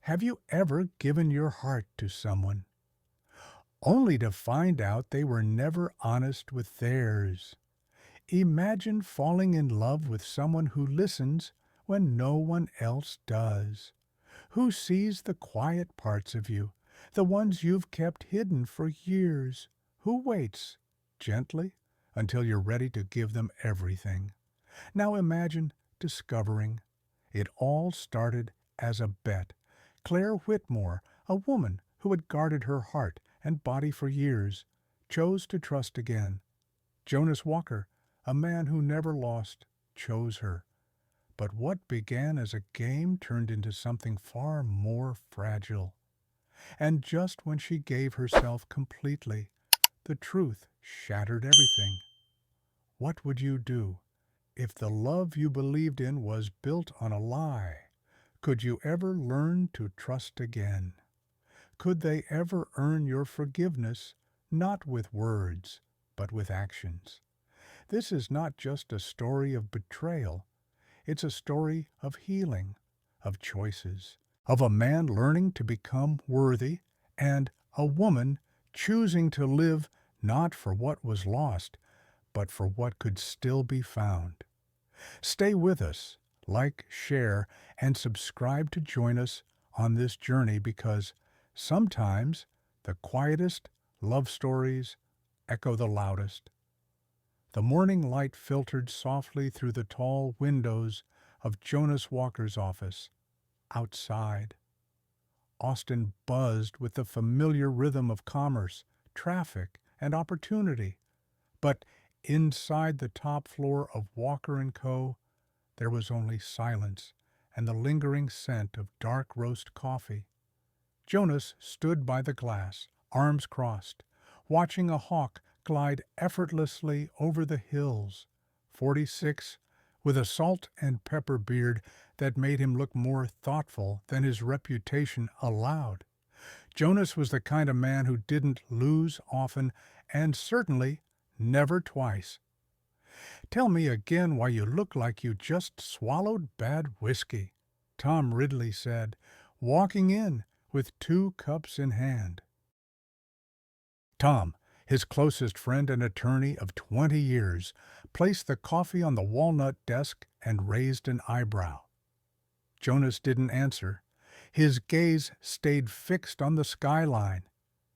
Have you ever given your heart to someone, only to find out they were never honest with theirs? Imagine falling in love with someone who listens when no one else does, who sees the quiet parts of you, the ones you've kept hidden for years, who waits, gently, until you're ready to give them everything. Now imagine discovering it all started as a bet. Claire Whitmore, a woman who had guarded her heart and body for years, chose to trust again. Jonas Walker, a man who never lost, chose her. But what began as a game turned into something far more fragile. And just when she gave herself completely, the truth shattered everything. What would you do if the love you believed in was built on a lie? Could you ever learn to trust again? Could they ever earn your forgiveness, not with words, but with actions? This is not just a story of betrayal. It's a story of healing, of choices, of a man learning to become worthy, and a woman choosing to live not for what was lost, but for what could still be found. Stay with us, like, share, and subscribe to join us on this journey, because sometimes the quietest love stories echo the loudest. The morning light filtered softly through the tall windows of Jonas Walker's office. Outside, Austin buzzed with the familiar rhythm of commerce, traffic, and opportunity. But inside the top floor of Walker & Co., there was only silence and the lingering scent of dark roast coffee. Jonas stood by the glass, arms crossed, watching a hawk glide effortlessly over the hills. 46, with a salt and pepper beard that made him look more thoughtful than his reputation allowed. Jonas was the kind of man who didn't lose often, and certainly never twice. "Tell me again why you look like you just swallowed bad whiskey," Tom Ridley said, walking in with 2 cups in hand. Tom, his closest friend and attorney of 20 years, placed the coffee on the walnut desk and raised an eyebrow. Jonas didn't answer. His gaze stayed fixed on the skyline.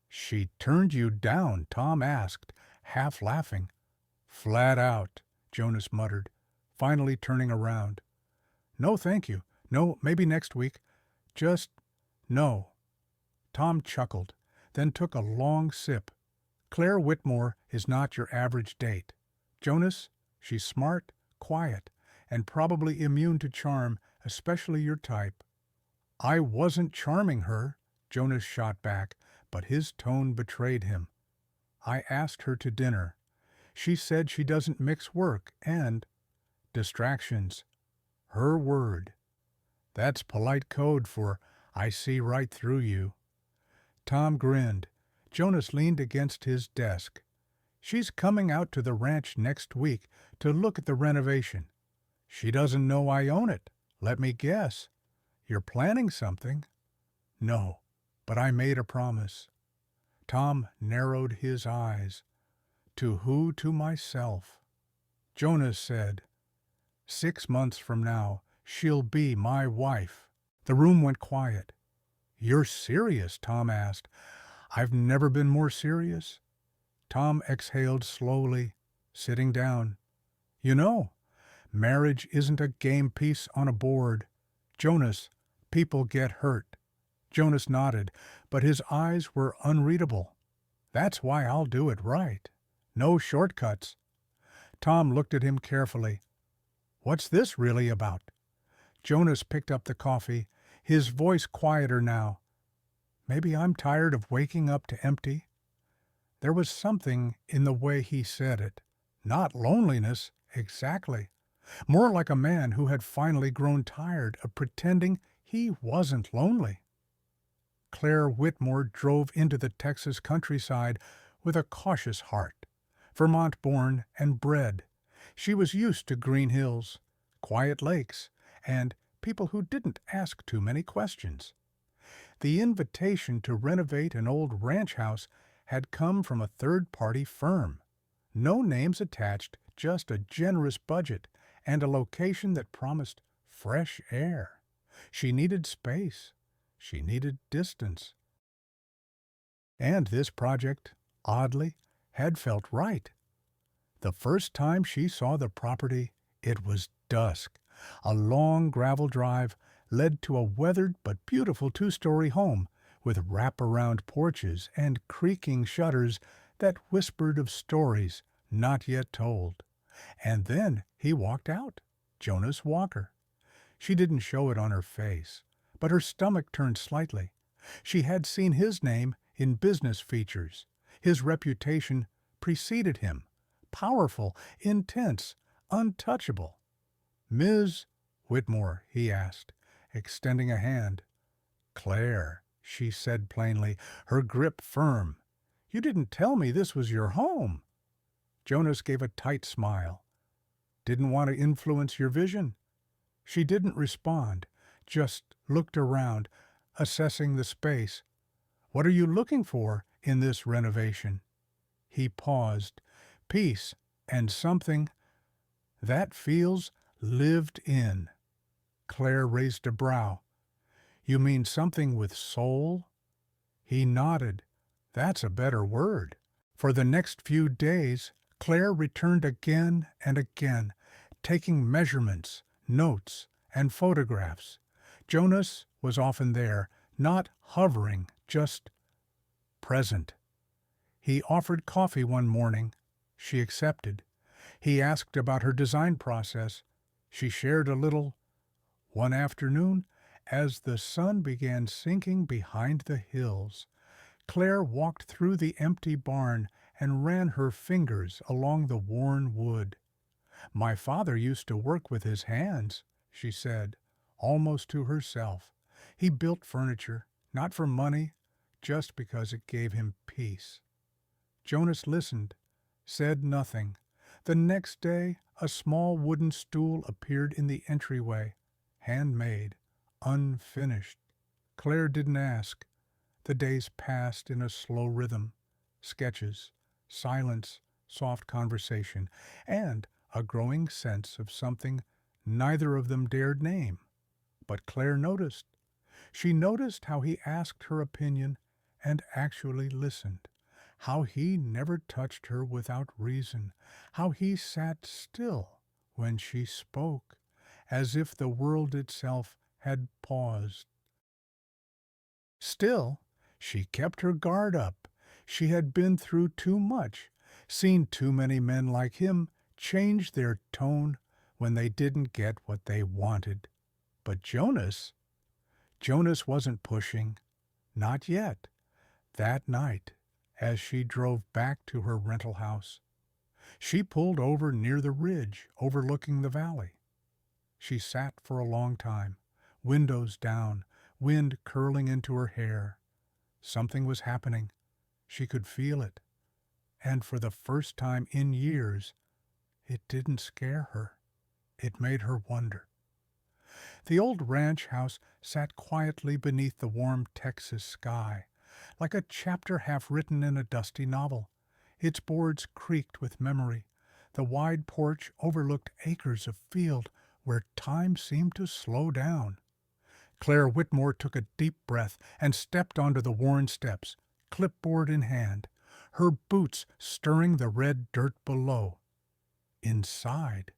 "She turned you down?" Tom asked, half laughing. "Flat out," Jonas muttered, finally turning around. "No, thank you. No, maybe next week. Just no." Tom chuckled, then took a long sip. "Claire Whitmore is not your average date. Jonas, she's smart, quiet, and probably immune to charm, especially your type." "I wasn't charming her," Jonas shot back, but his tone betrayed him. "I asked her to dinner. She said she doesn't mix work and distractions. Her word. That's polite code for 'I see right through you.'" Tom grinned. Jonas leaned against his desk. "She's coming out to the ranch next week to look at the renovation. She doesn't know I own it. Let me guess. You're planning something?" "No, but I made a promise." Tom narrowed his eyes. "To who? To myself." Jonas said, "6 months from now, she'll be my wife." The room went quiet. "You're serious?" Tom asked. "I've never been more serious." Tom exhaled slowly, sitting down. "You know, marriage isn't a game piece on a board. Jonas, people get hurt." Jonas nodded, but his eyes were unreadable. "That's why I'll do it right. No shortcuts." Tom looked at him carefully. "What's this really about?" Jonas picked up the coffee, his voice quieter now. "Maybe I'm tired of waking up to empty." There was something in the way he said it. Not loneliness, exactly. More like a man who had finally grown tired of pretending he wasn't lonely. Claire Whitmore drove into the Texas countryside with a cautious heart. Vermont-born and bred, she was used to green hills, quiet lakes, and people who didn't ask too many questions. The invitation to renovate an old ranch house had come from a third-party firm. No names attached, just a generous budget and a location that promised fresh air. She needed space. She needed distance. And this project, oddly, had felt right. The first time she saw the property, it was dusk. A long gravel drive led to a weathered but beautiful two-story home with wrap-around porches and creaking shutters that whispered of stories not yet told. And then he walked out, Jonas Walker. She didn't show it on her face, but her stomach turned slightly. She had seen his name in business features. His reputation preceded him. Powerful, intense, untouchable. "Ms. Whitmore," he asked, extending a hand. "Claire," she said plainly, her grip firm. "You didn't tell me this was your home." Jonas gave a tight smile. "Didn't want to influence your vision." She didn't respond, just looked around, assessing the space. "What are you looking for in this renovation?" He paused. "Peace and something that feels lived in." Claire raised a brow. "You mean something with soul?" He nodded. "That's a better word." For the next few days, Claire returned again and again, taking measurements, notes, and photographs. Jonas was often there, not hovering, just present. He offered coffee one morning. She accepted. He asked about her design process. She shared a little. One afternoon, as the sun began sinking behind the hills, Claire walked through the empty barn and ran her fingers along the worn wood. "My father used to work with his hands," she said, almost to herself. "He built furniture, not for money, just because it gave him peace." Jonas listened, said nothing. The next day, a small wooden stool appeared in the entryway, handmade, unfinished. Claire didn't ask. The days passed in a slow rhythm. Sketches, silence, soft conversation, and a growing sense of something neither of them dared name. But Claire noticed. She noticed how he asked her opinion and actually listened, how he never touched her without reason, how he sat still when she spoke, as if the world itself had paused. Still, she kept her guard up. She had been through too much, seen too many men like him change their tone when they didn't get what they wanted. But Jonas wasn't pushing. Not yet. That night, as she drove back to her rental house, she pulled over near the ridge overlooking the valley. She sat for a long time, windows down, wind curling into her hair. Something was happening. She could feel it. And for the first time in years, it didn't scare her. It made her wonder. The old ranch house sat quietly beneath the warm Texas sky, like a chapter half written in a dusty novel. Its boards creaked with memory. The wide porch overlooked acres of field where time seemed to slow down. Claire Whitmore took a deep breath and stepped onto the worn steps, clipboard in hand, her boots stirring the red dirt below. Inside,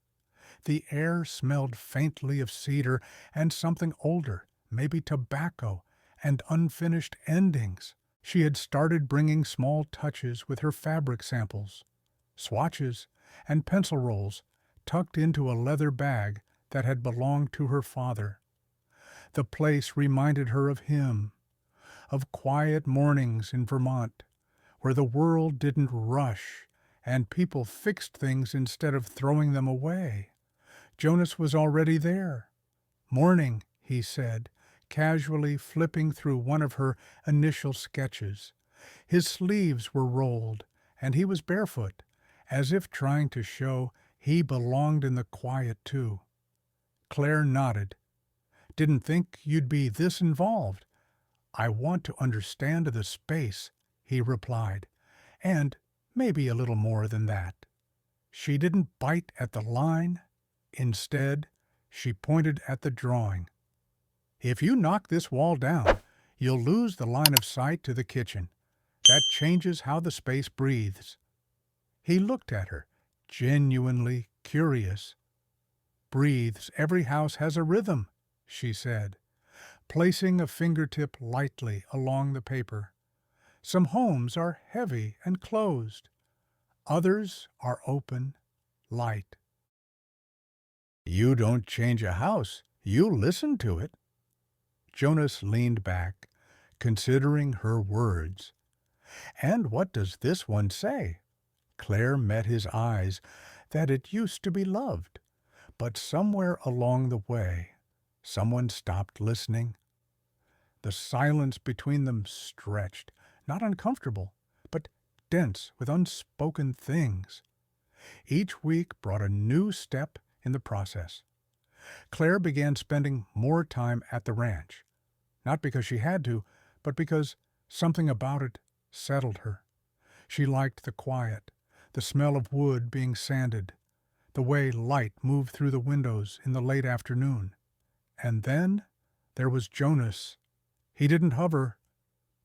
the air smelled faintly of cedar and something older, maybe tobacco, and unfinished endings. She had started bringing small touches with her fabric samples, swatches, and pencil rolls tucked into a leather bag that had belonged to her father. The place reminded her of him, of quiet mornings in Vermont, where the world didn't rush and people fixed things instead of throwing them away. Jonas was already there. "Morning," he said, casually flipping through one of her initial sketches. His sleeves were rolled, and he was barefoot, as if trying to show he belonged in the quiet too. Claire nodded. "Didn't think you'd be this involved." "I want to understand the space," he replied, "and maybe a little more than that." She didn't bite at the line. Instead, she pointed at the drawing. "If you knock this wall down, you'll lose the line of sight to the kitchen. That changes how the space breathes." He looked at her, genuinely curious. "Breathes, every house has a rhythm," she said, placing a fingertip lightly along the paper. "Some homes are heavy and closed. Others are open, light." "You don't change a house, you listen to it." Jonas leaned back, considering her words. "And what does this one say?" Claire met his eyes. "That it used to be loved, but somewhere along the way, someone stopped listening." The silence between them stretched, not uncomfortable, but dense with unspoken things. Each week brought a new step in the process. Claire began spending more time at the ranch, not because she had to, but because something about it settled her. She liked the quiet, the smell of wood being sanded, the way light moved through the windows in the late afternoon. And then there was Jonas. He didn't hover,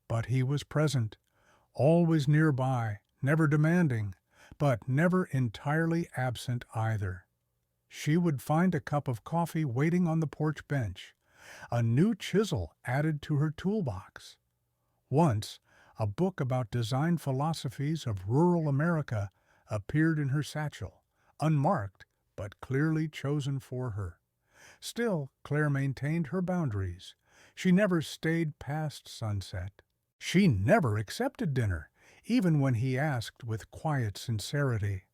but he was present, always nearby, never demanding, but never entirely absent either. She would find a cup of coffee waiting on the porch bench, a new chisel added to her toolbox. Once, a book about design philosophies of rural America appeared in her satchel, unmarked but clearly chosen for her. Still, Claire maintained her boundaries. She never stayed past sunset. She never accepted dinner, even when he asked with quiet sincerity.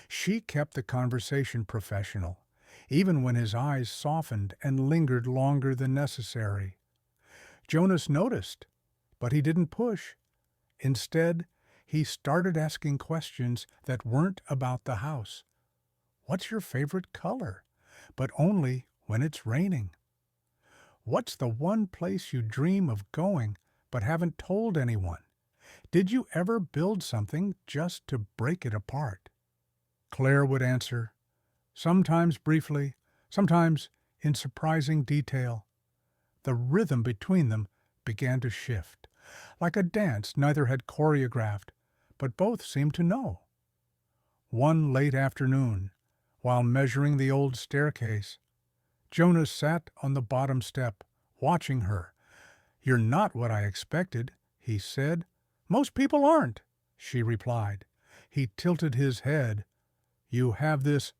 She kept the conversation professional, even when his eyes softened and lingered longer than necessary. Jonas noticed, but he didn't push. Instead, he started asking questions that weren't about the house. "What's your favorite color?" But only when it's raining. "What's the one place you dream of going but haven't told anyone? Did you ever build something just to break it apart?" Claire would answer, sometimes briefly, sometimes in surprising detail. The rhythm between them began to shift, like a dance neither had choreographed, but both seemed to know. One late afternoon, while measuring the old staircase, Jonas sat on the bottom step, watching her. "You're not what I expected," he said. "Most people aren't," she replied. He tilted his head. "You have this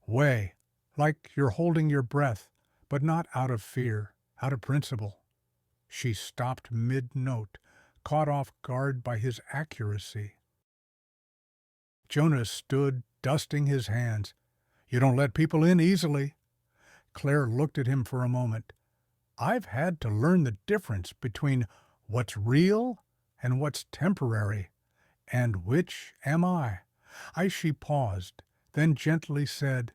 way, like you're holding your breath, but not out of fear, out of principle." She stopped mid-note, caught off guard by his accuracy. Jonas stood, dusting his hands. "You don't let people in easily." Claire looked at him for a moment. "I've had to learn the difference between what's real and what's temporary. And which am I?" She paused, then gently said,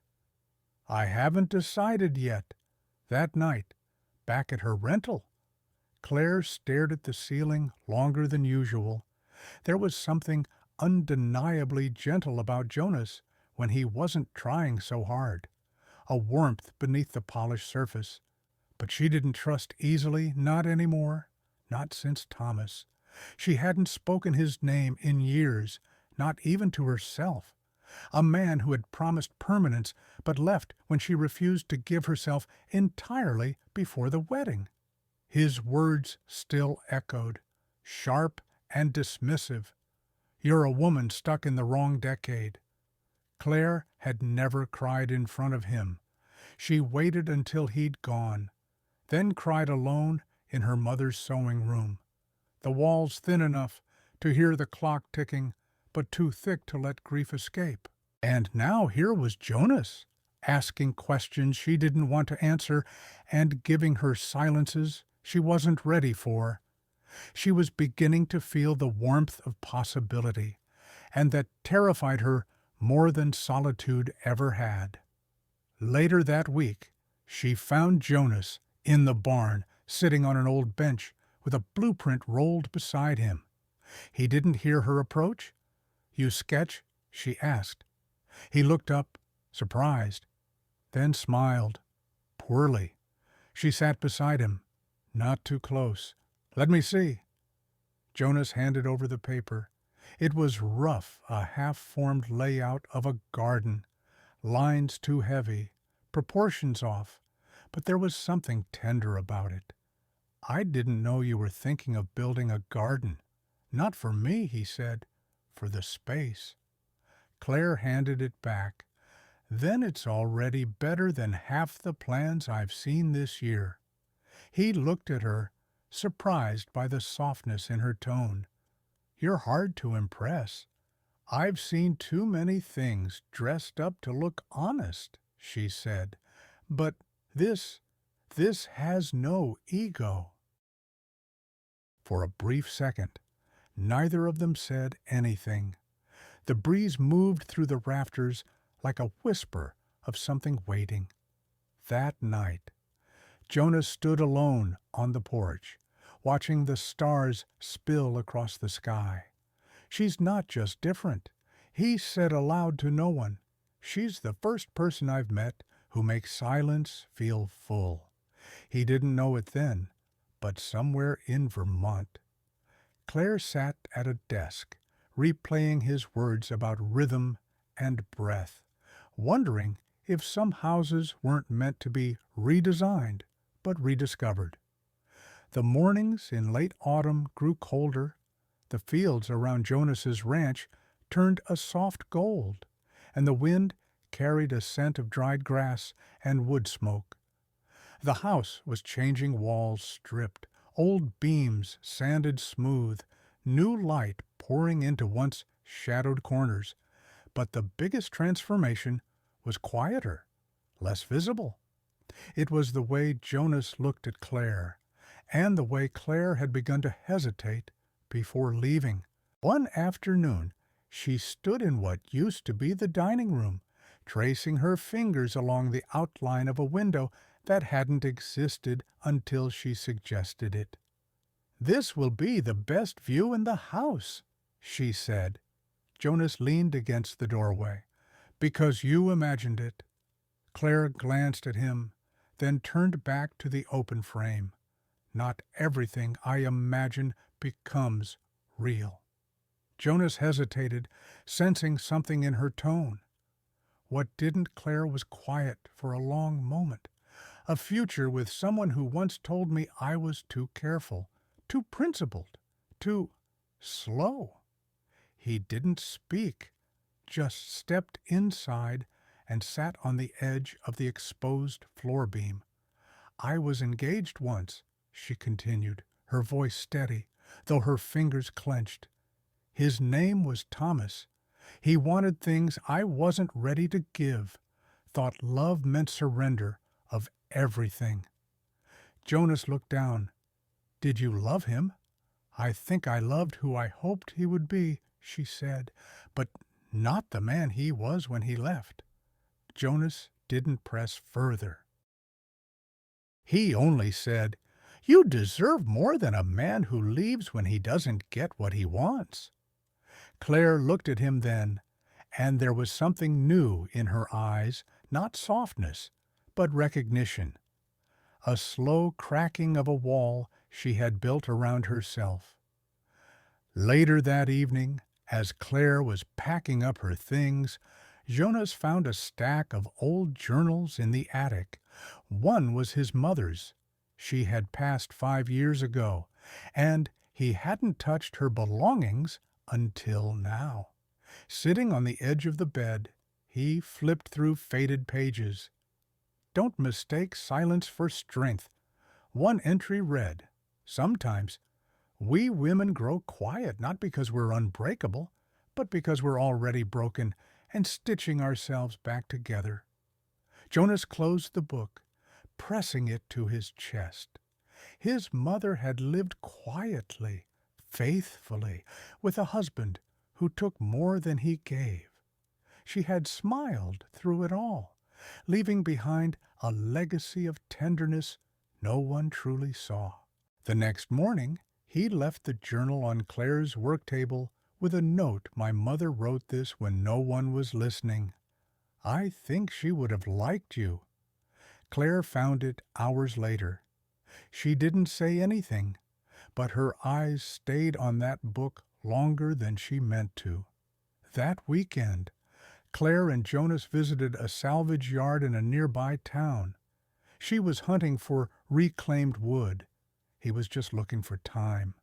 "I haven't decided yet." That night, back at her rental, Claire stared at the ceiling longer than usual. There was something undeniably gentle about Jonas when he wasn't trying so hard, a warmth beneath the polished surface. But she didn't trust easily, not anymore, not since Thomas. She hadn't spoken his name in years, not even to herself. A man who had promised permanence but left when she refused to give herself entirely before the wedding. His words still echoed, sharp and dismissive. "You're a woman stuck in the wrong decade." Claire had never cried in front of him. She waited until he'd gone, then cried alone in her mother's sewing room. The walls thin enough to hear the clock ticking, but too thick to let grief escape. And now here was Jonas, asking questions she didn't want to answer and giving her silences she wasn't ready for. She was beginning to feel the warmth of possibility, and that terrified her more than solitude ever had. Later that week, she found Jonas in the barn, sitting on an old bench with a blueprint rolled beside him. He didn't hear her approach. "You sketch?" she asked. He looked up, surprised, then smiled. Poorly. She sat beside him. Not too close. "Let me see." Jonas handed over the paper. It was rough, a half-formed layout of a garden. Lines too heavy, proportions off, but there was something tender about it. "I didn't know you were thinking of building a garden." "Not for me," he said. "For the space." Claire handed it back. "Then it's already better than half the plans I've seen this year." He looked at her, surprised by the softness in her tone. "You're hard to impress." "I've seen too many things dressed up to look honest," she said. "But this has no ego." For a brief second, neither of them said anything. The breeze moved through the rafters like a whisper of something waiting. That night, Jonas stood alone on the porch, watching the stars spill across the sky. "She's not just different," he said aloud to no one. "She's the first person I've met who makes silence feel full." He didn't know it then, but somewhere in Vermont. Claire sat at a desk, replaying his words about rhythm and breath, wondering if some houses weren't meant to be redesigned, but rediscovered. The mornings in late autumn grew colder. The fields around Jonas's ranch turned a soft gold, and the wind carried a scent of dried grass and wood smoke. The house was changing walls stripped, old beams sanded smooth, new light pouring into once shadowed corners. But the biggest transformation was quieter, less visible. It was the way Jonas looked at Claire, and the way Claire had begun to hesitate before leaving. One afternoon, she stood in what used to be the dining room, tracing her fingers along the outline of a window that hadn't existed until she suggested it. "This will be the best view in the house," she said. Jonas leaned against the doorway. "Because you imagined it." Claire glanced at him, then turned back to the open frame. "Not everything I imagine becomes real." Jonas hesitated, sensing something in her tone. What didn't Claire was quiet for a long moment. "A future with someone who once told me I was too careful, too principled, too slow." He didn't speak, just stepped inside and sat on the edge of the exposed floor beam. "I was engaged once," she continued, her voice steady, though her fingers clenched. "His name was Thomas. He wanted things I wasn't ready to give, thought love meant surrender of everything." Jonas looked down. "Did you love him?" "I think I loved who I hoped he would be," she said, "but not the man he was when he left." Jonas didn't press further. He only said, "You deserve more than a man who leaves when he doesn't get what he wants." Claire looked at him then, and there was something new in her eyes, not softness, but recognition. A slow cracking of a wall she had built around herself. Later that evening, as Claire was packing up her things, Jonas found a stack of old journals in the attic. One was his mother's. She had passed 5 years ago, and he hadn't touched her belongings until now. Sitting on the edge of the bed, he flipped through faded pages. "Don't mistake silence for strength." One entry read, "Sometimes we women grow quiet not because we're unbreakable, but because we're already broken and stitching ourselves back together." Jonas closed the book, pressing it to his chest. His mother had lived quietly, faithfully, with a husband who took more than he gave. She had smiled through it all, leaving behind a legacy of tenderness no one truly saw. The next morning, he left the journal on Claire's work table with a note. My mother wrote this when no one was listening. I think she would have liked you. Claire found it hours later. She didn't say anything, but her eyes stayed on that book longer than she meant to. That weekend, Claire and Jonas visited a salvage yard in a nearby town. She was hunting for reclaimed wood. He was just looking for time.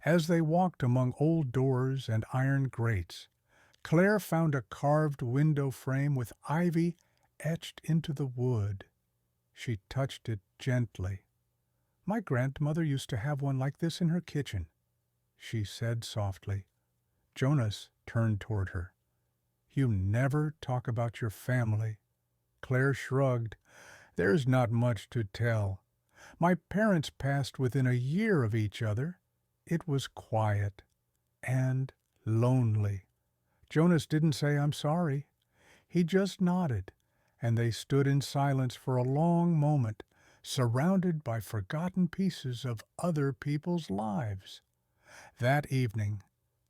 As they walked among old doors and iron grates, Claire found a carved window frame with ivy etched into the wood. She touched it gently. My grandmother used to have one like this in her kitchen, she said softly. Jonas turned toward her. You never talk about your family. Claire shrugged. There's not much to tell. My parents passed within a year of each other. It was quiet and lonely. Jonas didn't say I'm sorry. He just nodded, and they stood in silence for a long moment, surrounded by forgotten pieces of other people's lives. That evening,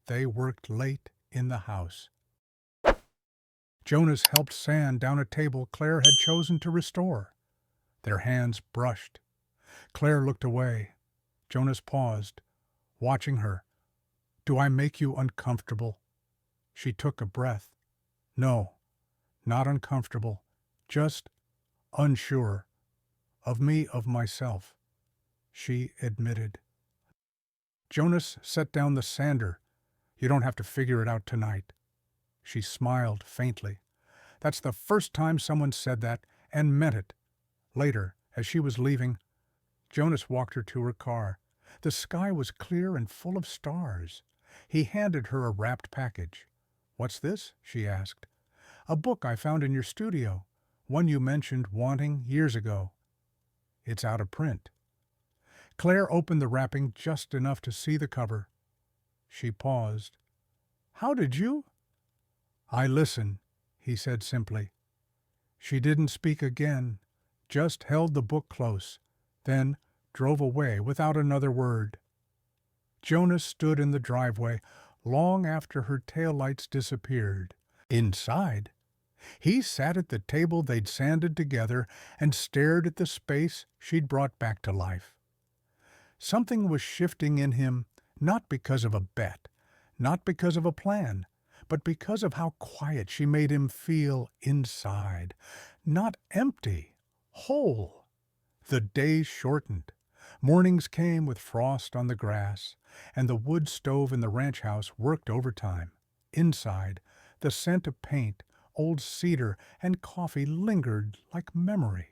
they worked late in the house. Jonas helped sand down a table Claire had chosen to restore. Their hands brushed. Claire looked away. Jonas paused, watching her. Do I make you uncomfortable? She took a breath. No, not uncomfortable, just unsure. Of me, of myself, she admitted. Jonas set down the sander. You don't have to figure it out tonight. She smiled faintly. That's the first time someone said that and meant it. Later, as she was leaving, Jonas walked her to her car. The sky was clear and full of stars. He handed her a wrapped package. What's this? She asked. A book I found in your studio, one you mentioned wanting years ago. It's out of print. Claire opened the wrapping just enough to see the cover. She paused. How did you? I listen, he said simply. She didn't speak again, just held the book close, then drove away without another word. Jonas stood in the driveway long after her taillights disappeared. Inside, he sat at the table they'd sanded together and stared at the space she'd brought back to life. Something was shifting in him, not because of a bet, not because of a plan, but because of how quiet she made him feel inside. Not empty, whole. The days shortened. Mornings came with frost on the grass, and the wood stove in the ranch house worked overtime. Inside, the scent of paint, old cedar, and coffee lingered like memory.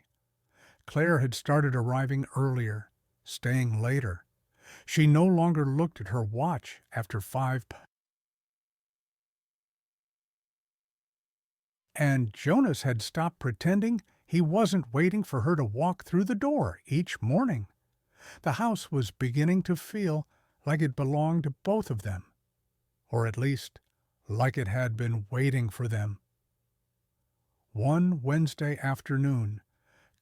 Claire had started arriving earlier, staying later. She no longer looked at her watch after 5 and Jonas had stopped pretending he wasn't waiting for her to walk through the door each morning. The house was beginning to feel like it belonged to both of them, or at least like it had been waiting for them. One Wednesday afternoon,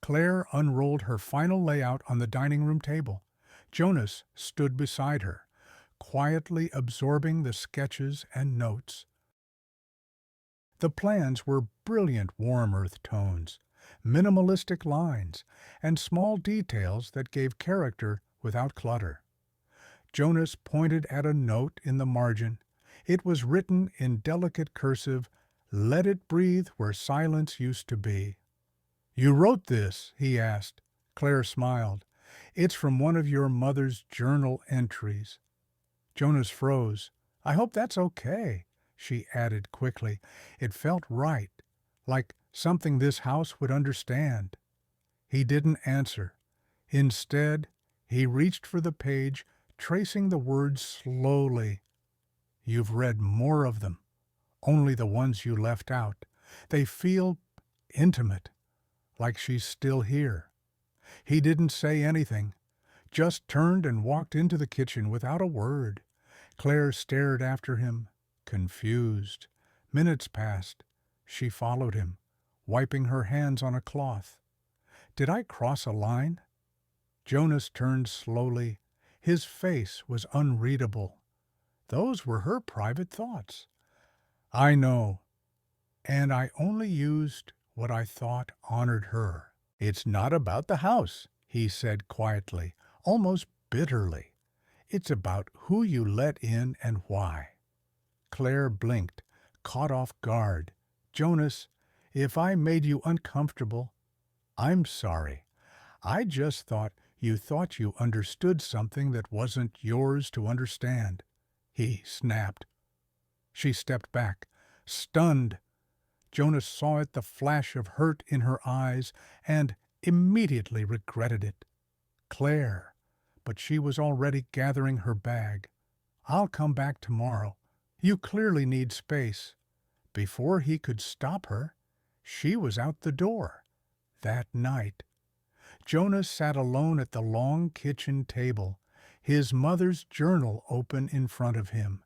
Claire unrolled her final layout on the dining room table. Jonas stood beside her, quietly absorbing the sketches and notes. The plans were brilliant warm earth tones, minimalistic lines, and small details that gave character without clutter. Jonas pointed at a note in the margin. It was written in delicate cursive, "Let it breathe where silence used to be." "You wrote this?" he asked. Claire smiled. "It's from one of your mother's journal entries." Jonas froze. "I hope that's okay," she added quickly. It felt right, like something this house would understand. He didn't answer. Instead, he reached for the page, tracing the words slowly. "You've read more of them, only the ones you left out. They feel intimate, like she's still here." He didn't say anything, just turned and walked into the kitchen without a word. Claire stared after him, confused. Minutes passed. She followed him, wiping her hands on a cloth. "Did I cross a line?" Jonas turned slowly. His face was unreadable. Those were her private thoughts. I know, and I only used what I thought honored her. It's not about the house, he said quietly, almost bitterly. It's about who you let in and why. Claire blinked, caught off guard. Jonas, if I made you uncomfortable, I'm sorry. I just thought you understood something that wasn't yours to understand, he snapped. She stepped back, stunned. Jonas saw it, the flash of hurt in her eyes, and immediately regretted it. Claire, but she was already gathering her bag. I'll come back tomorrow. You clearly need space. Before he could stop her, she was out the door. That night, Jonas sat alone at the long kitchen table, his mother's journal open in front of him.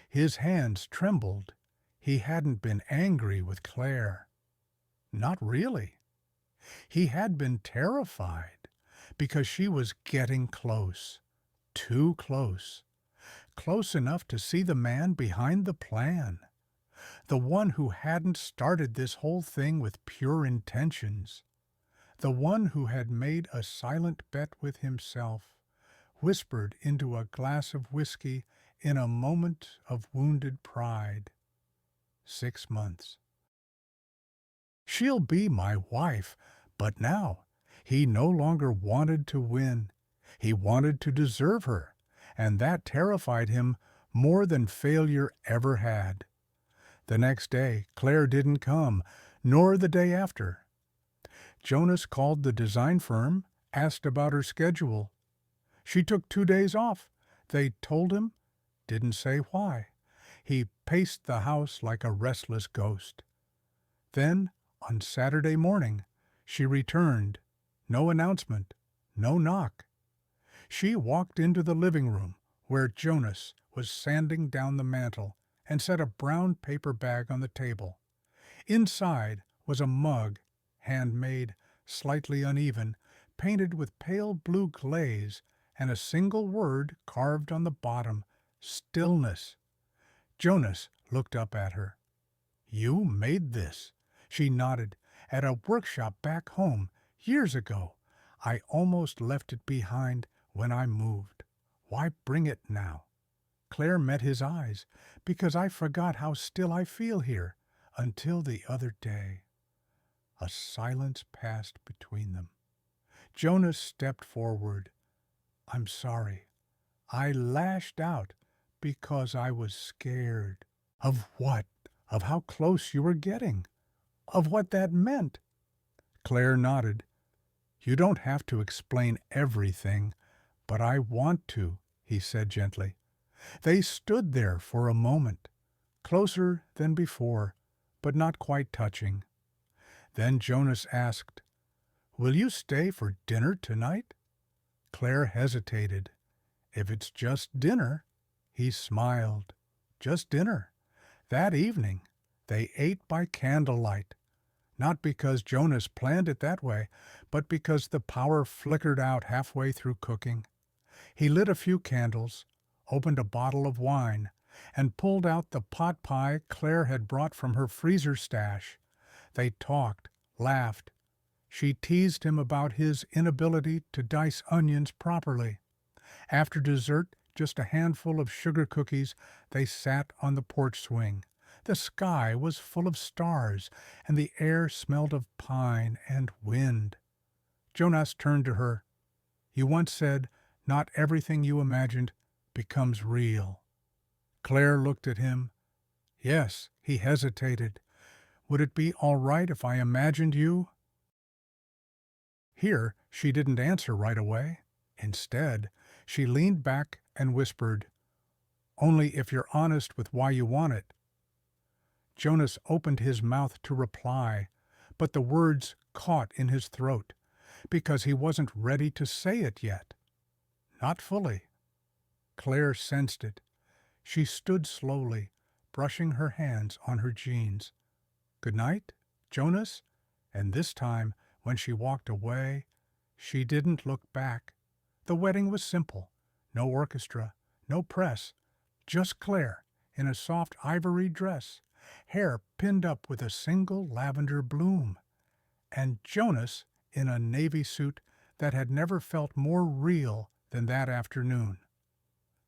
His hands trembled. He hadn't been angry with Claire. Not really. He had been terrified because she was getting close. Too close. Close enough to see the man behind the plan. The one who hadn't started this whole thing with pure intentions. The one who had made a silent bet with himself, whispered into a glass of whiskey in a moment of wounded pride. 6 months. She'll be my wife, but now he no longer wanted to win. He wanted to deserve her, and that terrified him more than failure ever had. The next day, Claire didn't come, nor the day after. Jonas called the design firm, asked about her schedule. She took 2 days off. They told him, didn't say why. He paced the house like a restless ghost. Then, on Saturday morning, she returned. No announcement, no knock. She walked into the living room, where Jonas was sanding down the mantel, and set a brown paper bag on the table. Inside was a mug, handmade, slightly uneven, painted with pale blue glaze, and a single word carved on the bottom, stillness. Jonas looked up at her. You made this? She nodded. At a workshop back home, years ago. I almost left it behind when I moved. Why bring it now? Claire met his eyes. Because I forgot how still I feel here, until the other day. A silence passed between them. Jonas stepped forward. I'm sorry. I lashed out because I was scared. Of what? Of how close you were getting. Of what that meant. Claire nodded. You don't have to explain everything, but I want to, he said gently. They stood there for a moment, closer than before, but not quite touching. Then Jonas asked, Will you stay for dinner tonight? Claire hesitated. If it's just dinner, he smiled. Just dinner. That evening, they ate by candlelight. Not because Jonas planned it that way, but because the power flickered out halfway through cooking. He lit a few candles, opened a bottle of wine, and pulled out the pot pie Claire had brought from her freezer stash. They talked, laughed. She teased him about his inability to dice onions properly. After dessert, just a handful of sugar cookies, they sat on the porch swing. The sky was full of stars, and the air smelled of pine and wind. Jonas turned to her. You once said, not everything you imagined becomes real. Claire looked at him. Yes, he hesitated. Would it be all right if I imagined you? Here, she didn't answer right away. Instead, she leaned back and whispered, Only if you're honest with why you want it. Jonas opened his mouth to reply, but the words caught in his throat, because he wasn't ready to say it yet. Not fully. Claire sensed it. She stood slowly, brushing her hands on her jeans. Good night, Jonas? And this time, when she walked away, She didn't look back. The wedding was simple. No orchestra, no press, just Claire in a soft ivory dress, hair pinned up with a single lavender bloom, and Jonas in a navy suit that had never felt more real than that afternoon.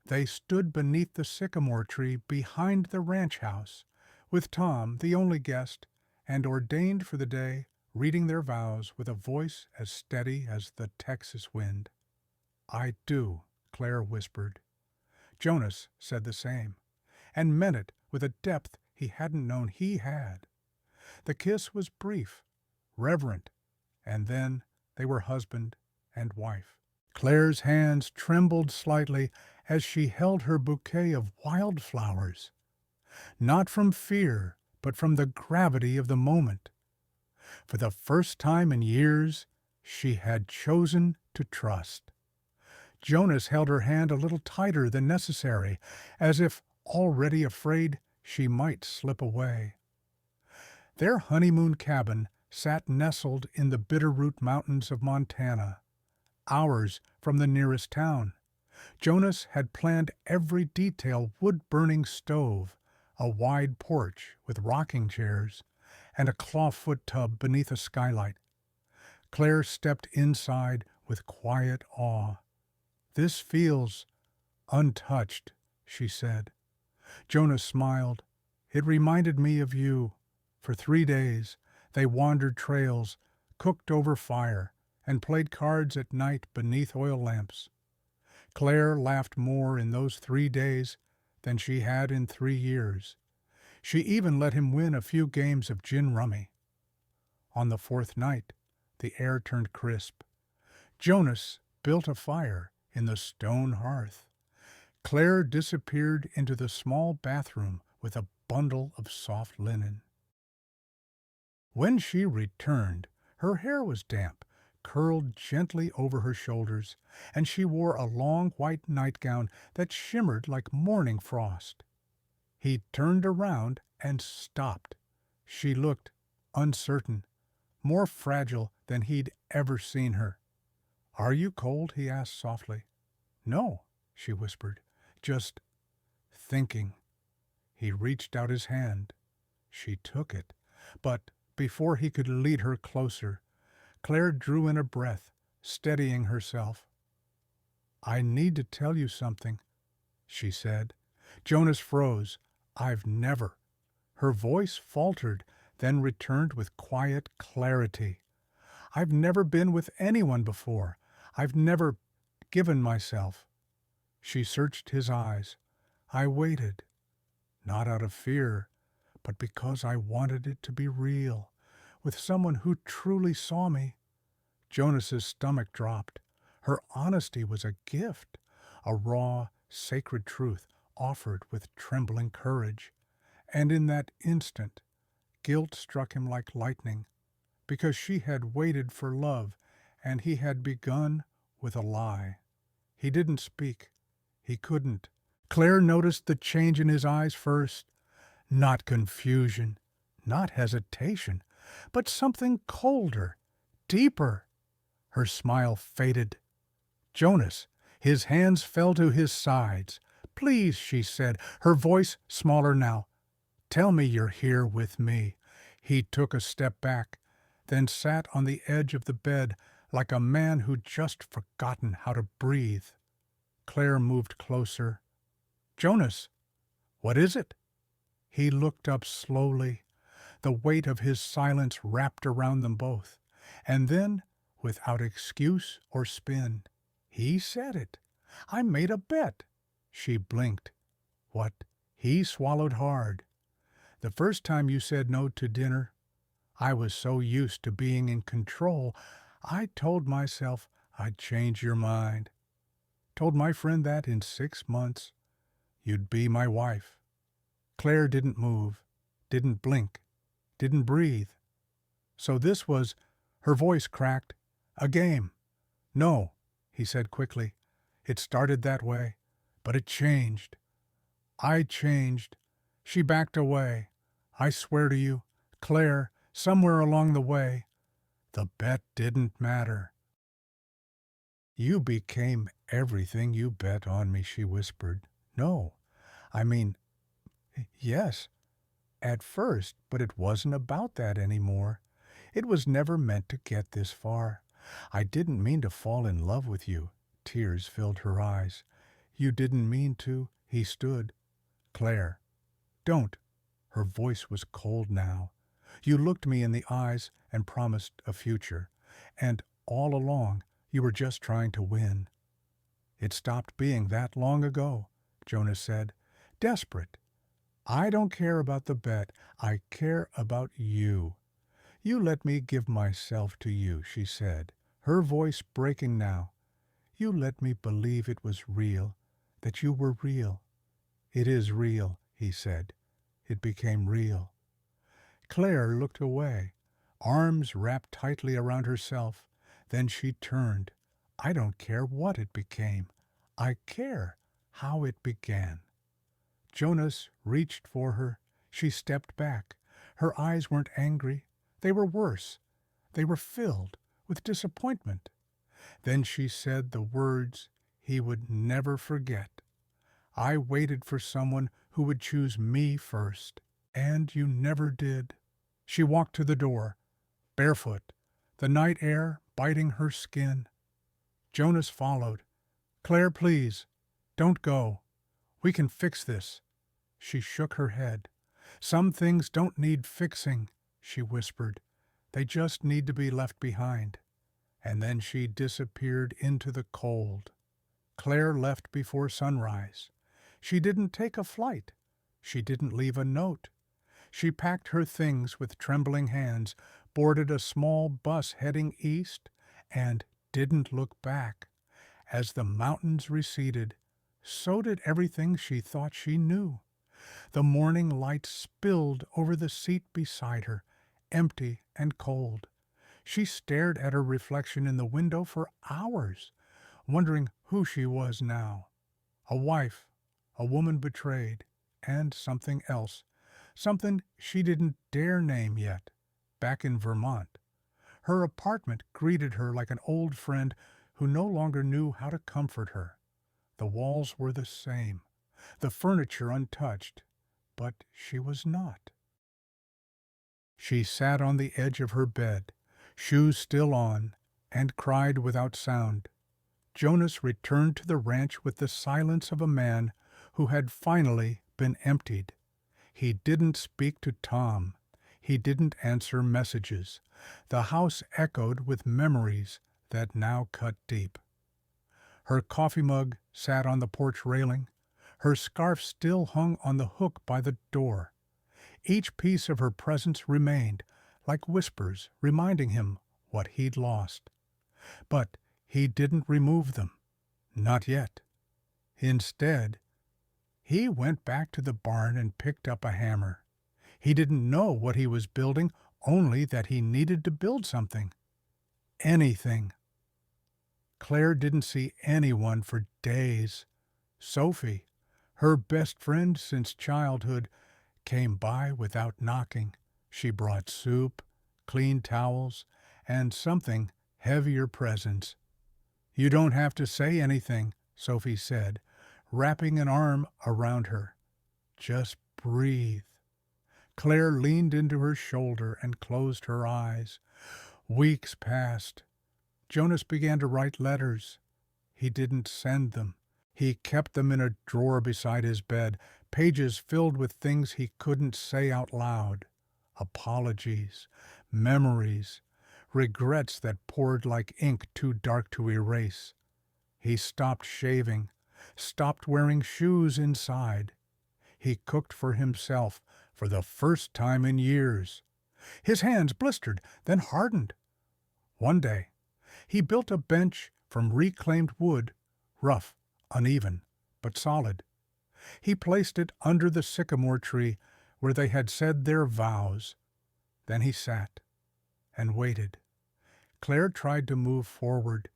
They stood beneath the sycamore tree behind the ranch house, with Tom, the only guest, and ordained for the day, reading their vows with a voice as steady as the Texas wind. "I do," Claire whispered. Jonas said the same, and meant it with a depth he hadn't known he had. The kiss was brief, reverent, and then they were husband and wife. Claire's hands trembled slightly as she held her bouquet of wildflowers, not from fear, but from the gravity of the moment. For the first time in years, she had chosen to trust. Jonas held her hand a little tighter than necessary, as if already afraid she might slip away. Their honeymoon cabin sat nestled in the Bitterroot Mountains of Montana, hours from the nearest town. Jonas had planned every detail: wood-burning stove, a wide porch with rocking chairs, and a clawfoot tub beneath a skylight. Claire stepped inside with quiet awe. "This feels untouched," she said. Jonas smiled. "It reminded me of you." For 3 days they wandered trails, cooked over fire, and played cards at night beneath oil lamps. Claire laughed more in those 3 days than she had in 3 years. She even let him win a few games of gin rummy. On the 4th night, the air turned crisp. Jonas built a fire in the stone hearth. Claire disappeared into the small bathroom with a bundle of soft linen. When she returned, her hair was damp, curled gently over her shoulders, and she wore a long white nightgown that shimmered like morning frost. He turned around and stopped. She looked uncertain, more fragile than he'd ever seen her. "Are you cold?" he asked softly. "No," she whispered, "just thinking." He reached out his hand. She took it, but before he could lead her closer, Claire drew in a breath, steadying herself. "I need to tell you something," she said. Jonas froze. "I've never." Her voice faltered, then returned with quiet clarity. "I've never been with anyone before. I've never given myself." She searched his eyes. "I waited, not out of fear, but because I wanted it to be real, with someone who truly saw me." Jonas's stomach dropped. Her honesty was a gift, a raw, sacred truth offered with trembling courage. And in that instant, guilt struck him like lightning, because she had waited for love, and he had begun with a lie. He didn't speak. He couldn't. Claire noticed the change in his eyes first. Not confusion, not hesitation, but something colder, deeper. Her smile faded. "Jonas," his hands fell to his sides. "Please," she said, her voice smaller now. "Tell me you're here with me." He took a step back, then sat on the edge of the bed like a man who'd just forgotten how to breathe. Claire moved closer. "Jonas, what is it?" He looked up slowly. The weight of his silence wrapped around them both. And then, without excuse or spin, he said it. "I made a bet." She blinked. "What?" He swallowed hard. "The first time you said no to dinner, I was so used to being in control, I told myself I'd change your mind. Told my friend that in 6 months, you'd be my wife." Claire didn't move, didn't blink, didn't breathe. So this was, her voice cracked, a game. "No," he said quickly. "It started that way, but it changed. I changed." She backed away. "I swear to you, Claire, somewhere along the way, the bet didn't matter. You became everything you bet on me, she whispered. No, I mean, yes, at first, but it wasn't about that anymore. It was never meant to get this far. I didn't mean to fall in love with you. Tears filled her eyes. You didn't mean to, he stood. Claire, don't. Her voice was cold now. You looked me in the eyes and promised a future. And all along, you were just trying to win. It stopped being that long ago, Jonas said. Desperate. I don't care about the bet. I care about you. You let me give myself to you, she said, her voice breaking now. You let me believe it was real, that you were real. It is real, he said. It became real. Claire looked away, arms wrapped tightly around herself. Then she turned. I don't care what it became. I care how it began. Jonas reached for her. She stepped back. Her eyes weren't angry. They were worse. They were filled with disappointment. Then she said the words he would never forget. I waited for someone who would choose me first, and you never did. She walked to the door, barefoot, the night air biting her skin. Jonas followed. Claire, please, don't go. We can fix this. She shook her head. Some things don't need fixing, she whispered. They just need to be left behind. And then she disappeared into the cold. Claire left before sunrise. She didn't take a flight. She didn't leave a note. She packed her things with trembling hands, boarded a small bus heading east, and didn't look back. As the mountains receded, so did everything she thought she knew. The morning light spilled over the seat beside her, empty and cold. She stared at her reflection in the window for hours, wondering who she was now. A wife, a woman betrayed, and something else, something she didn't dare name yet, back in Vermont. Her apartment greeted her like an old friend who no longer knew how to comfort her. The walls were the same, the furniture untouched, but she was not. She sat on the edge of her bed, shoes still on, and cried without sound. Jonas returned to the ranch with the silence of a man who had finally been emptied. He didn't speak to Tom. He didn't answer messages. The house echoed with memories that now cut deep. Her coffee mug sat on the porch railing. Her scarf still hung on the hook by the door. Each piece of her presence remained, like whispers reminding him what he'd lost. But he didn't remove them. Not yet. Instead, he went back to the barn and picked up a hammer. He didn't know what he was building, only that he needed to build something. Anything. Claire didn't see anyone for days. Sophie, her best friend since childhood, came by without knocking. She brought soup, clean towels, and something heavier presents. You don't have to say anything, Sophie said, wrapping an arm around her. Just breathe. Claire leaned into her shoulder and closed her eyes. Weeks passed. Jonas began to write letters. He didn't send them. He kept them in a drawer beside his bed, pages filled with things he couldn't say out loud. Apologies, memories, regrets that poured like ink too dark to erase. He stopped shaving, stopped wearing shoes inside. He cooked for himself for the first time in years. His hands blistered, then hardened. One day, he built a bench from reclaimed wood, rough, uneven, but solid. He placed it under the sycamore tree where they had said their vows. Then he sat and waited. Claire tried to move forward.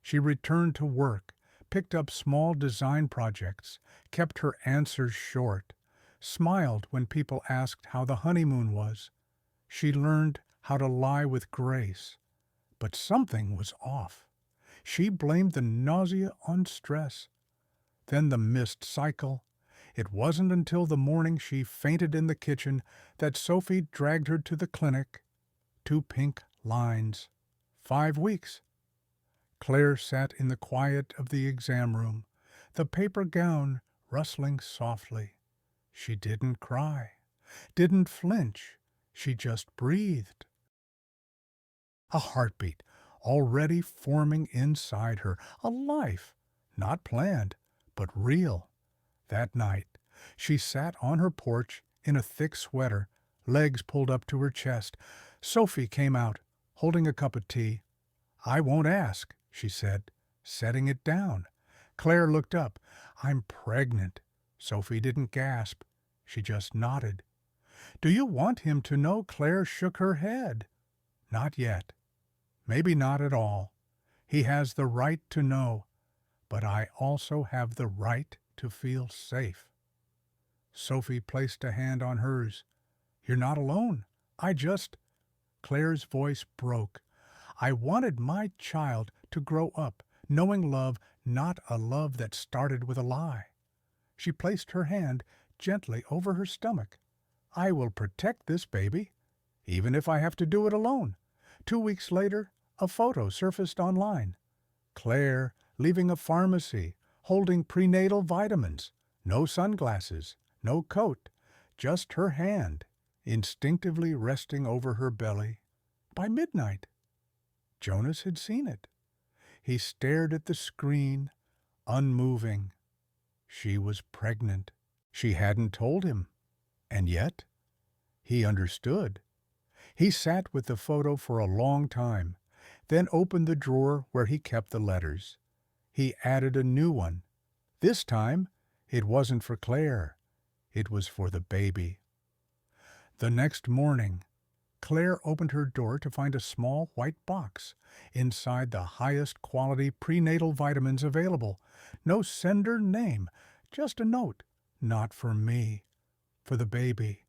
She returned to work, picked up small design projects, kept her answers short, smiled when people asked how the honeymoon was. She learned how to lie with grace. But something was off. She blamed the nausea on stress, then the missed cycle. It wasn't until the morning she fainted in the kitchen that Sophie dragged her to the clinic. 2 pink lines. 5 weeks. Claire sat in the quiet of the exam room, the paper gown rustling softly. She didn't cry, didn't flinch. She just breathed. A heartbeat already forming inside her, a life, not planned, but real. That night, she sat on her porch in a thick sweater, legs pulled up to her chest. Sophie came out, holding a cup of tea. "I won't ask," she said, setting it down. Claire looked up. "I'm pregnant." Sophie didn't gasp. She just nodded. "Do you want him to know?" Claire shook her head. "Not yet. Maybe not at all. He has the right to know, but I also have the right to feel safe." Sophie placed a hand on hers. "You're not alone. I just—" Claire's voice broke. "I wanted my child to grow up knowing love, not a love that started with a lie." She placed her hand gently over her stomach. "I will protect this baby, even if I have to do it alone." 2 weeks later, a photo surfaced online. Claire leaving a pharmacy, holding prenatal vitamins. No sunglasses, no coat, just her hand, instinctively resting over her belly. By midnight, Jonas had seen it. He stared at the screen, unmoving. She was pregnant. She hadn't told him. And yet, he understood. He sat with the photo for a long time, then opened the drawer where he kept the letters. He added a new one. This time, it wasn't for Claire. It was for the baby. The next morning, Claire opened her door to find a small white box. Inside, the highest quality prenatal vitamins available. No sender name, just a note. "Not for me, for the baby."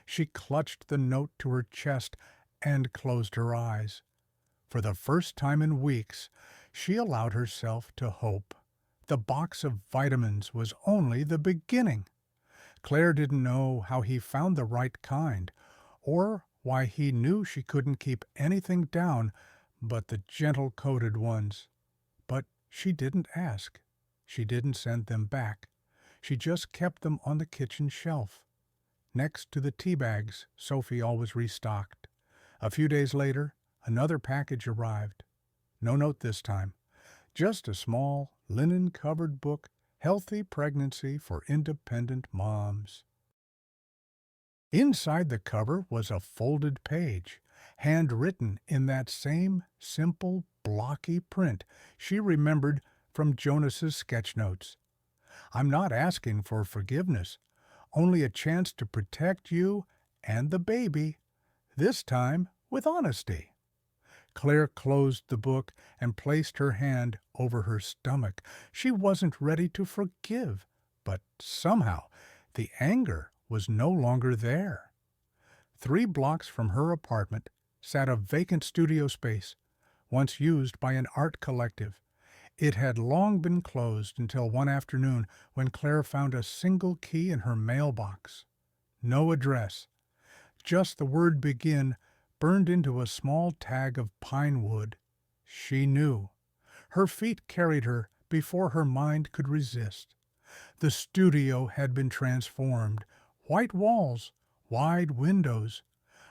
She clutched the note to her chest and closed her eyes. For the first time in weeks, she allowed herself to hope. The box of vitamins was only the beginning. Claire didn't know how he found the right kind, or why he knew she couldn't keep anything down but the gentle-coated ones. But she didn't ask. She didn't send them back. She just kept them on the kitchen shelf, next to the tea bags Sophie always restocked. A few days later, another package arrived. No note this time. Just a small, linen-covered book, Healthy Pregnancy for Independent Moms. Inside the cover was a folded page, handwritten in that same simple, blocky print she remembered from Jonas's sketch notes. "I'm not asking for forgiveness, only a chance to protect you and the baby, this time with honesty." Claire closed the book and placed her hand over her stomach. She wasn't ready to forgive, but somehow the anger was no longer there. 3 blocks from her apartment sat a vacant studio space, once used by an art collective. It had long been closed until one afternoon when Claire found a single key in her mailbox. No address, just the word "begin" burned into a small tag of pine wood. She knew. Her feet carried her before her mind could resist. The studio had been transformed. White walls, wide windows.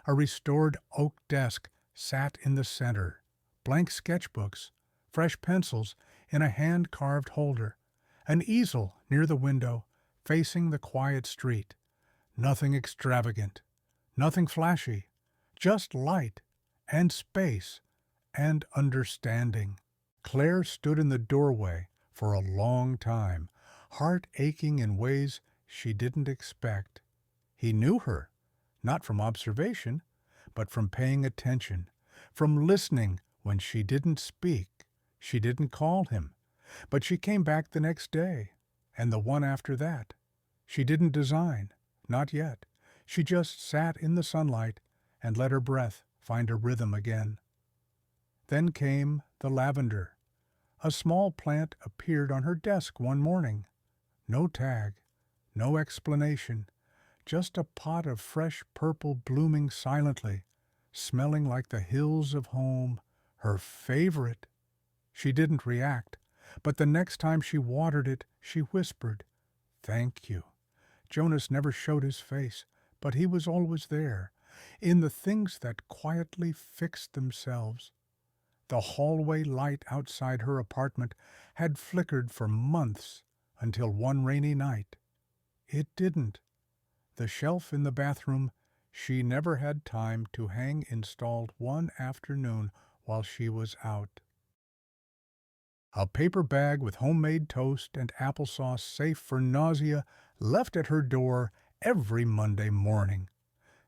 A restored oak desk sat in the center. Blank sketchbooks, fresh pencils in a hand-carved holder. An easel near the window, facing the quiet street. Nothing extravagant, nothing flashy. Just light and space and understanding. Claire stood in the doorway for a long time, heart aching in ways she didn't expect. He knew her, not from observation, but from paying attention, from listening when she didn't speak. She didn't call him, but she came back the next day, and the one after that. She didn't design, not yet. She just sat in the sunlight and let her breath find a rhythm again. Then came the lavender, A small plant appeared on her desk one morning. No tag, no explanation, just a pot of fresh purple blooming silently, smelling like the hills of home, her favorite. She didn't react, but the next time she watered it, she whispered, "Thank you." Jonas never showed his face, but he was always there, in the things that quietly fixed themselves. The hallway light outside her apartment had flickered for months until one rainy night. It didn't. The shelf in the bathroom she never had time to hang installed one afternoon while she was out. A paper bag with homemade toast and applesauce safe for nausea left at her door every Monday morning.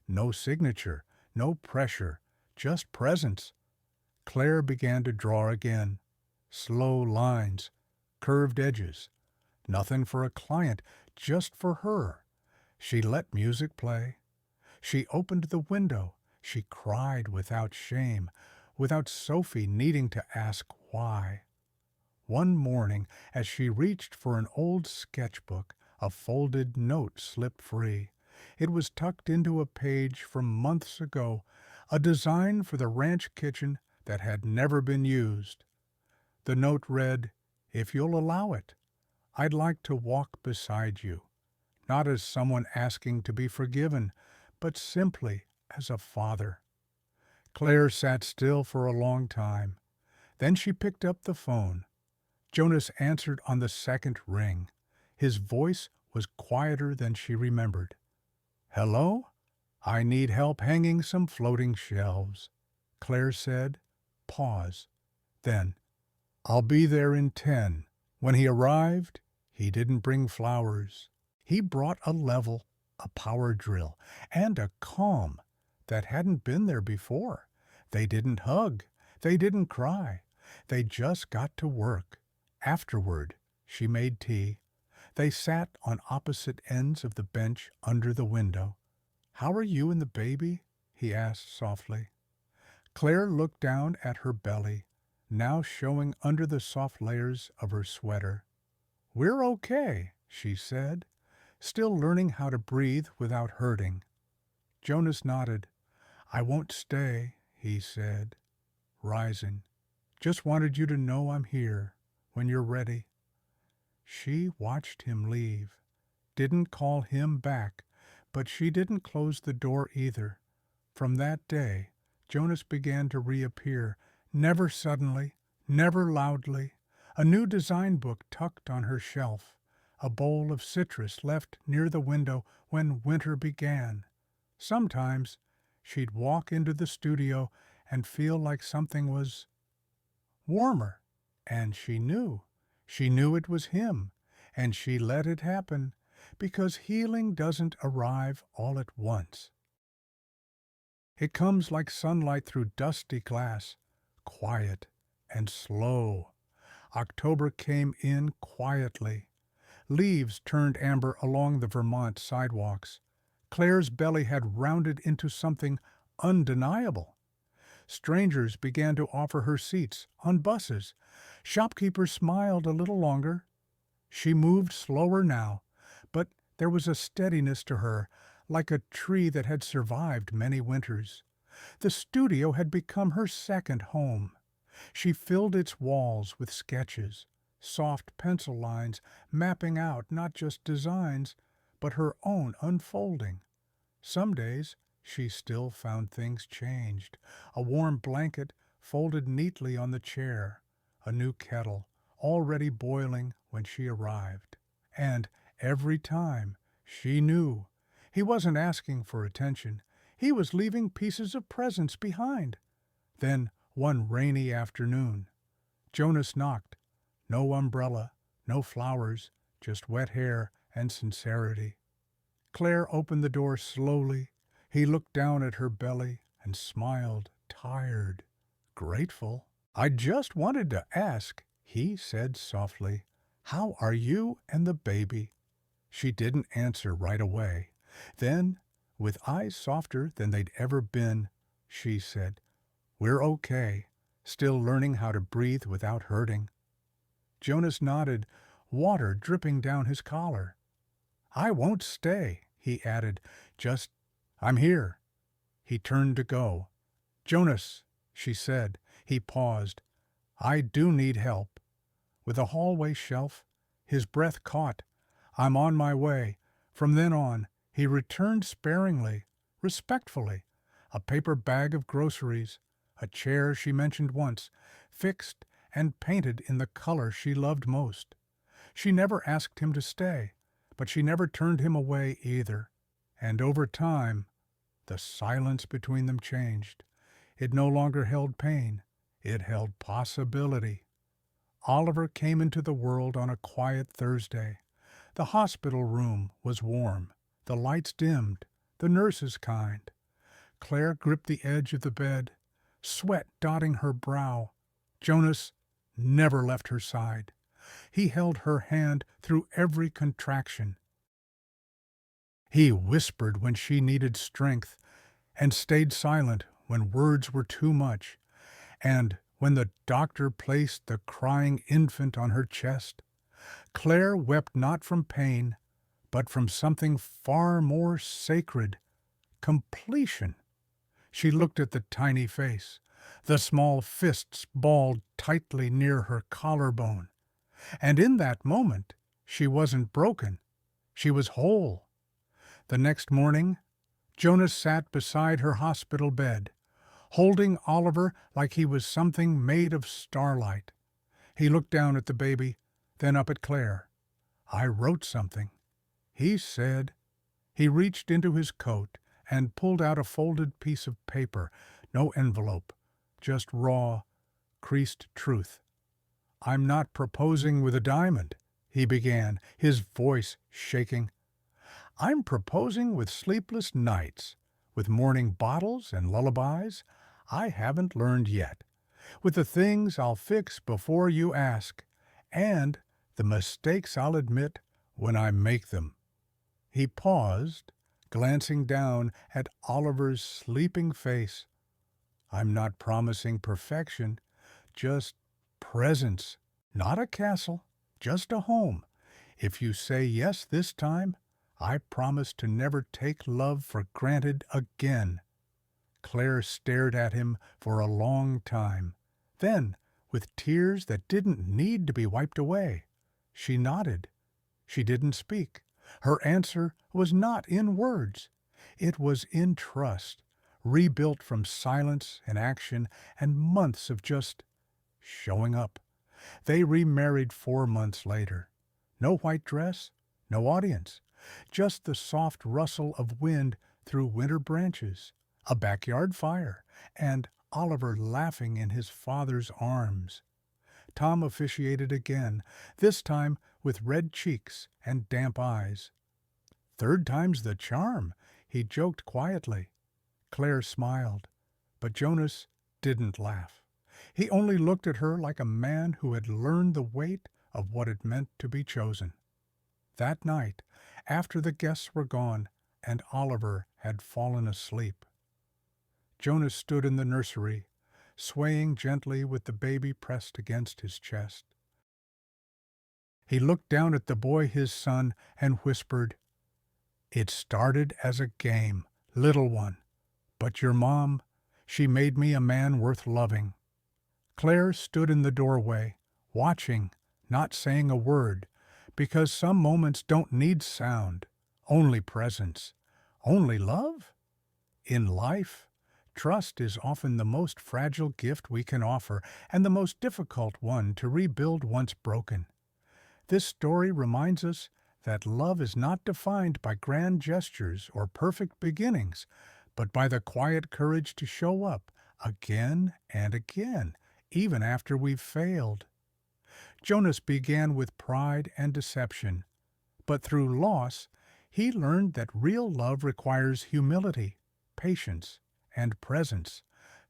No signature, no pressure, just presence. Claire began to draw again. Slow lines, curved edges. Nothing for a client, just for her. She let music play. She opened the window. She cried without shame, without Sophie needing to ask why. One morning, as she reached for an old sketchbook, a folded note slipped free. It was tucked into a page from months ago, a design for the ranch kitchen that had never been used. The note read, "If you'll allow it, I'd like to walk beside you, not as someone asking to be forgiven, but simply as a father." Claire sat still for a long time. Then she picked up the phone. Jonas answered on the second ring. His voice was quieter than she remembered. "Hello? I need help hanging some floating shelves," Claire said. Pause. Then, "I'll be there in 10. When he arrived, he didn't bring flowers. He brought a level, a power drill, and a calm that hadn't been there before. They didn't hug. They didn't cry. They just got to work. Afterward, she made tea. They sat on opposite ends of the bench under the window. "How are you and the baby?" he asked softly. Claire looked down at her belly, now showing under the soft layers of her sweater. "We're okay," she said, still learning how to breathe without hurting. Jonas nodded. "I won't stay," he said, rising. "Just wanted you to know I'm here when you're ready." She watched him leave, didn't call him back, but she didn't close the door either. From that day, Jonas began to reappear, never suddenly, never loudly. A new design book tucked on her shelf, a bowl of citrus left near the window when winter began. Sometimes she'd walk into the studio and feel like something was warmer, and she knew. She knew it was him, and she let it happen, because healing doesn't arrive all at once. It comes like sunlight through dusty glass, quiet and slow. October came in quietly. Leaves turned amber along the Vermont sidewalks. Claire's belly had rounded into something undeniable. Strangers began to offer her seats on buses. Shopkeepers smiled a little longer. She moved slower now, but there was a steadiness to her, like a tree that had survived many winters. The studio had become her second home. She filled its walls with sketches, soft pencil lines mapping out not just designs, but her own unfolding. Some days she still found things changed. A warm blanket folded neatly on the chair, a new kettle already boiling when she arrived. And every time she knew he wasn't asking for attention. He was leaving pieces of presents behind. Then, one rainy afternoon, Jonas knocked. No umbrella, no flowers, just wet hair and sincerity. Claire opened the door slowly. He looked down at her belly and smiled, tired, grateful. "I just wanted to ask," he said softly, "how are you and the baby?" She didn't answer right away. Then, with eyes softer than they'd ever been, she said, "We're okay, still learning how to breathe without hurting." Jonas nodded, water dripping down his collar. "I won't stay," he added. "Just, I'm here." He turned to go. "Jonas," she said. He paused. "I do need help." With a hallway shelf, his breath caught. "I'm on my way." From then on, he returned sparingly, respectfully. A paper bag of groceries, a chair she mentioned once, fixed and painted in the color she loved most. She never asked him to stay, but she never turned him away either. And over time, the silence between them changed. It no longer held pain. It held possibility. Oliver came into the world on a quiet Thursday. The hospital room was warm, the lights dimmed, the nurses kind. Claire gripped the edge of the bed, sweat dotting her brow. Jonas never left her side. He held her hand through every contraction. He whispered when she needed strength, and stayed silent when words were too much, and when the doctor placed the crying infant on her chest. Claire wept not from pain, but from something far more sacred, completion. She looked at the tiny face, the small fists balled tightly near her collarbone. And in that moment, she wasn't broken. She was whole. The next morning, Jonas sat beside her hospital bed, holding Oliver like he was something made of starlight. He looked down at the baby, then up at Claire. "I wrote something," he said. He reached into his coat and pulled out a folded piece of paper, no envelope, just raw, creased truth. "I'm not proposing with a diamond," he began, his voice shaking. "I'm proposing with sleepless nights, with morning bottles and lullabies I haven't learned yet, with the things I'll fix before you ask, and the mistakes I'll admit when I make them." He paused, glancing down at Oliver's sleeping face. "I'm not promising perfection, just presence. Not a castle, just a home. If you say yes this time, I promise to never take love for granted again." Claire stared at him for a long time. Then, with tears that didn't need to be wiped away, she nodded. She didn't speak. Her answer was not in words. It was in trust, rebuilt from silence and action and months of just showing up. They remarried 4 months later. No white dress, no audience, just the soft rustle of wind through winter branches, a backyard fire, and Oliver laughing in his father's arms. Tom officiated again, this time with red cheeks and damp eyes. "Third time's the charm," he joked quietly. Claire smiled, but Jonas didn't laugh. He only looked at her like a man who had learned the weight of what it meant to be chosen. That night, after the guests were gone and Oliver had fallen asleep, Jonas stood in the nursery, swaying gently with the baby pressed against his chest. He looked down at the boy, his son, and whispered, "It started as a game, little one, but your mom, she made me a man worth loving." Claire stood in the doorway, watching, not saying a word, because some moments don't need sound, only presence, only love. In life, trust is often the most fragile gift we can offer and the most difficult one to rebuild once broken. This story reminds us that love is not defined by grand gestures or perfect beginnings, but by the quiet courage to show up again and again, even after we've failed. Jonas began with pride and deception, but through loss, he learned that real love requires humility, patience, and presence.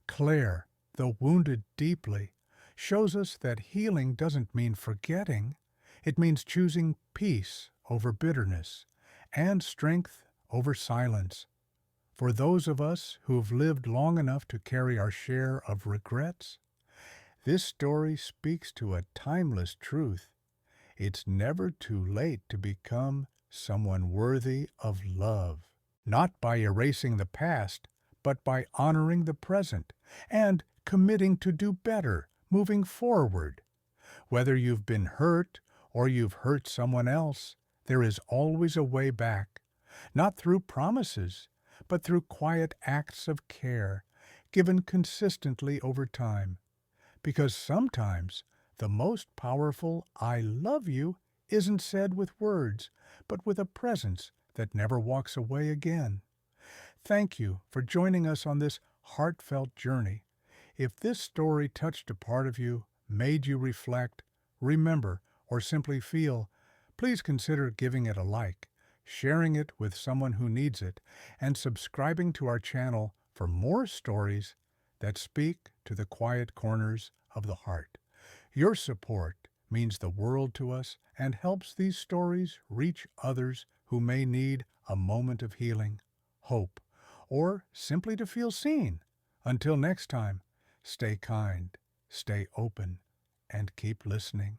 Claire, though wounded deeply, shows us that healing doesn't mean forgetting. It means choosing peace over bitterness and strength over silence. For those of us who've lived long enough to carry our share of regrets, This story speaks to a timeless truth. It's never too late to become someone worthy of love. Not by erasing the past, but by honoring the present and committing to do better, moving forward. Whether you've been hurt or you've hurt someone else, there is always a way back, not through promises, but through quiet acts of care, given consistently over time. Because sometimes the most powerful "I love you" isn't said with words, but with a presence that never walks away again. Thank you for joining us on this heartfelt journey. If this story touched a part of you, made you reflect, remember, or simply feel, please consider giving it a like, sharing it with someone who needs it, and subscribing to our channel for more stories that speak to the quiet corners of the heart. Your support means the world to us and helps these stories reach others who may need a moment of healing, hope, or simply to feel seen. Until next time, stay kind, stay open, and keep listening.